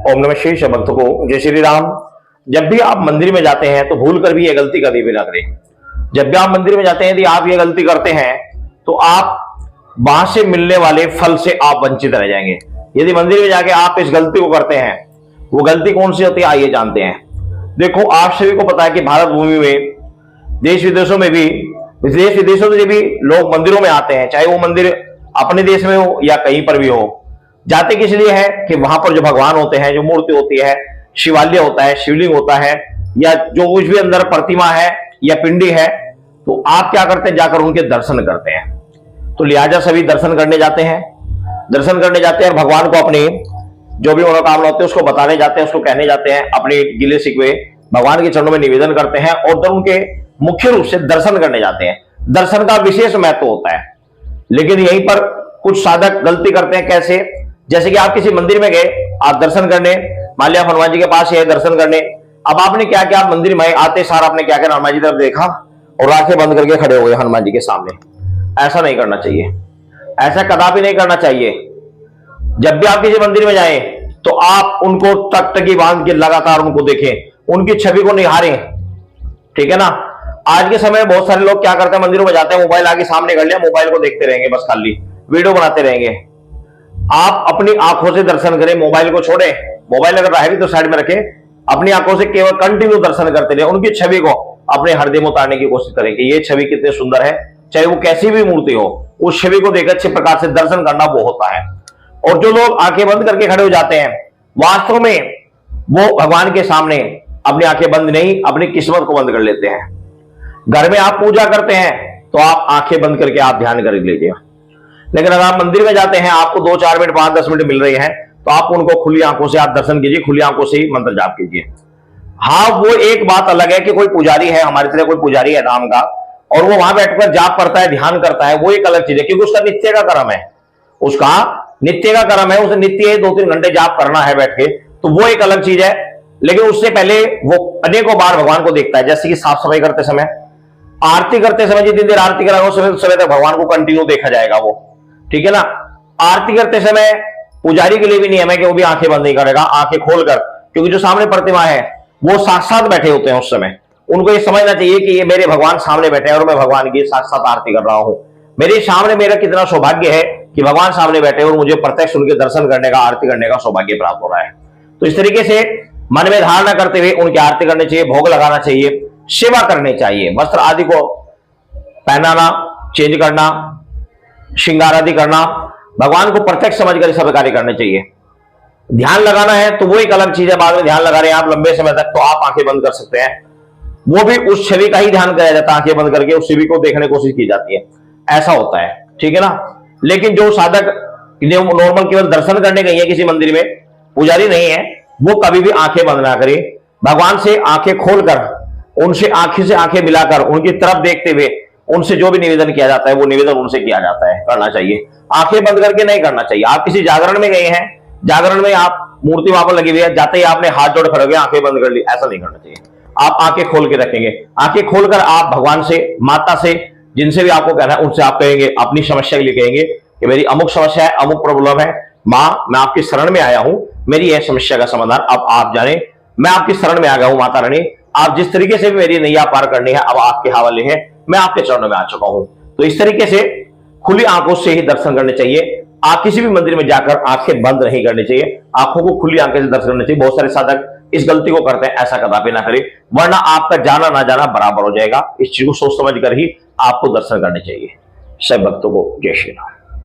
ओम नमः शिवाय। सब भक्तों को जय श्री राम। जब भी आप मंदिर में जाते हैं तो भूल कर भी ये गलती कभी भी ना करें। जब भी आप मंदिर में जाते हैं यदि आप ये गलती करते हैं तो आप वहां से मिलने वाले फल से आप वंचित रह जाएंगे। यदि मंदिर में जाके आप इस गलती को करते हैं, वो गलती कौन सी होती है आइए जानते हैं। देखो, आप सभी को पता है कि भारत भूमि में देश विदेशों में भी, देश विदेशों से भी लोग मंदिरों में आते हैं, चाहे वो मंदिर अपने देश में हो या कहीं पर भी हो। जाते किस लिए है कि वहां पर जो भगवान होते हैं, जो मूर्ति होती है, शिवालय होता है, शिवलिंग होता है, या जो कुछ भी अंदर प्रतिमा है या पिंडी है, तो आप क्या करते हैं, जाकर उनके दर्शन करते हैं। तो लिहाजा सभी दर्शन करने जाते हैं, दर्शन करने जाते हैं और भगवान को अपनी जो भी मनोकामना होती है उसको बताने जाते हैं, उसको कहने जाते हैं, अपने गिले शिकवे भगवान के चरणों में निवेदन करते हैं और तब उनके मुख्य रूप से दर्शन करने जाते हैं। दर्शन का विशेष महत्व होता है, लेकिन यहीं पर कुछ साधक गलती करते हैं। कैसे? जैसे कि आप किसी मंदिर में गए, आप दर्शन करने, मान लिया हनुमान जी के पास है दर्शन करने। अब आपने क्या किया, आप मंदिर में आते सार आपने क्या किया, हनुमान जी तरफ देखा और आंखें बंद करके खड़े हो गए हनुमान जी के सामने। ऐसा नहीं करना चाहिए, ऐसा कदापि नहीं करना चाहिए। जब भी आप किसी मंदिर में जाएं तो आप उनको टकटकी बांध के लगातार उनको देखें, उनकी छवि को निहारें, ठीक है ना। आज के समय में बहुत सारे लोग क्या करते हैं, मंदिरों में जाते हैं, मोबाइल आगे सामने कर लिया, मोबाइल को देखते रहेंगे, बस खाली वीडियो बनाते रहेंगे। आप अपनी आंखों से दर्शन करें, मोबाइल को छोड़े, मोबाइल अगर रहे भी तो साइड में रखें, अपनी आंखों से केवल कंटिन्यू दर्शन करते रहे, उनकी छवि को अपने हृदय में उतारने की कोशिश करें कि ये छवि कितनी सुंदर है, चाहे वो कैसी भी मूर्ति हो, उस छवि को देकर अच्छे प्रकार से दर्शन करना वो होता है। और जो लोग आंखें बंद करके खड़े हो जाते हैं, वास्तव में वो भगवान के सामने अपनी आंखें बंद नहीं, अपनी किस्मत को बंद कर लेते हैं। घर में आप पूजा करते हैं तो आप आंखें बंद करके आप ध्यान कर लीजिए, लेकिन अगर आप मंदिर में जाते हैं, आपको 2-4 मिनट 5-10 मिनट मिल रहे हैं, तो आप उनको खुली आंखों से आप दर्शन कीजिए, खुली आंखों से ही मंत्र जाप कीजिए। हाँ, वो एक बात अलग है कि कोई पुजारी है, हमारी तरह कोई पुजारी है नाम का, और वो वहां बैठकर जाप करता है, ध्यान करता है, वो एक अलग चीज है, क्योंकि उसका नित्य का कर्म है, उसका नित्य का कर्म है, उसे नित्य 2-3 घंटे जाप करना है बैठ के, तो वो एक अलग चीज है। लेकिन उससे पहले वो अनेकों बार भगवान को देखता है, जैसे कि साफ सफाई करते समय, आरती करते समय, जितनी देर आरती करा उस समय तक भगवान को कंटिन्यू देखा जाएगा वो, ठीक है ना। आरती करते समय पुजारी के लिए भी नियम है कि वो भी आंखें बंद नहीं करेगा, आंखें खोलकर, क्योंकि जो सामने प्रतिमा है वो साक्षात बैठे होते हैं उस समय, उनको ये समझना चाहिए कि ये मेरे भगवान सामने बैठे हैं और मैं भगवान की साक्षात आरती कर रहा हूं। मेरे सामने मेरा कितना सौभाग्य है कि भगवान सामने बैठे और मुझे प्रत्यक्ष उनके दर्शन करने का, आरती करने का सौभाग्य प्राप्त हो रहा है। तो इस तरीके से मन में धारणा करते हुए उनकी आरती करनी चाहिए, भोग लगाना चाहिए, सेवा करनी चाहिए, वस्त्र आदि को पहनाना, चेंज करना, श्रृंगार आदि करना, भगवान को प्रत्यक्ष समझकर सब कार्य करने चाहिए। ध्यान लगाना है तो वो एक अलग चीज है, बाद में ध्यान लगा रहे हैं आप लंबे समय तक, तो आप आंखें बंद कर सकते हैं, वो भी उस छवि का ही ध्यान किया जाता है, आंखें बंद करके उस छवि को देखने की कोशिश की जाती है, ऐसा होता है, ठीक है ना। लेकिन जो साधक नॉर्मल केवल दर्शन करने गई है किसी मंदिर में, पुजारी नहीं है, वो कभी भी आंखें बंद ना करे, भगवान से आंखें खोलकर, उनसे आंखें से आंखें मिलाकर, उनकी तरफ देखते हुए उनसे जो भी निवेदन किया जाता है वो निवेदन उनसे किया जाता है, करना चाहिए। आंखें बंद करके नहीं करना चाहिए। आप किसी जागरण में गए हैं, जागरण में आप मूर्ति वहां पर लगी हुई है, जाते ही आपने हाथ जोड़ खड़े हो गए, आंखें बंद कर ली, ऐसा नहीं करना चाहिए। आप आंखें खोल के रखेंगे, आंखें खोलकर आप भगवान से, माता से, जिनसे भी आपको कहना है उनसे आप कहेंगे, अपनी समस्या के लिए कहेंगे कि मेरी अमुक समस्या है, अमुक प्रॉब्लम है, माँ मैं आपकी शरण में आया हूं, मेरी यह समस्या का समाधान अब आप जाने, मैं आपकी शरण में आ गया हूं माता रानी, आप जिस तरीके से भी मेरी नैया पार करनी है अब आपके हवाले है, मैं आपके चरणों में आ चुका हूं। तो इस तरीके से खुली आंखों से ही दर्शन करने चाहिए। आप किसी भी मंदिर में जाकर आंखें बंद नहीं करनी चाहिए, आंखों को खुली आंखें से दर्शन करने चाहिए। बहुत सारे साधक इस गलती को करते हैं, ऐसा कदापि ना करें, वरना आपका जाना ना जाना बराबर हो जाएगा। इस चीज को सोच समझ कर ही आपको दर्शन करने चाहिए। सब भक्तों को जय श्री राम।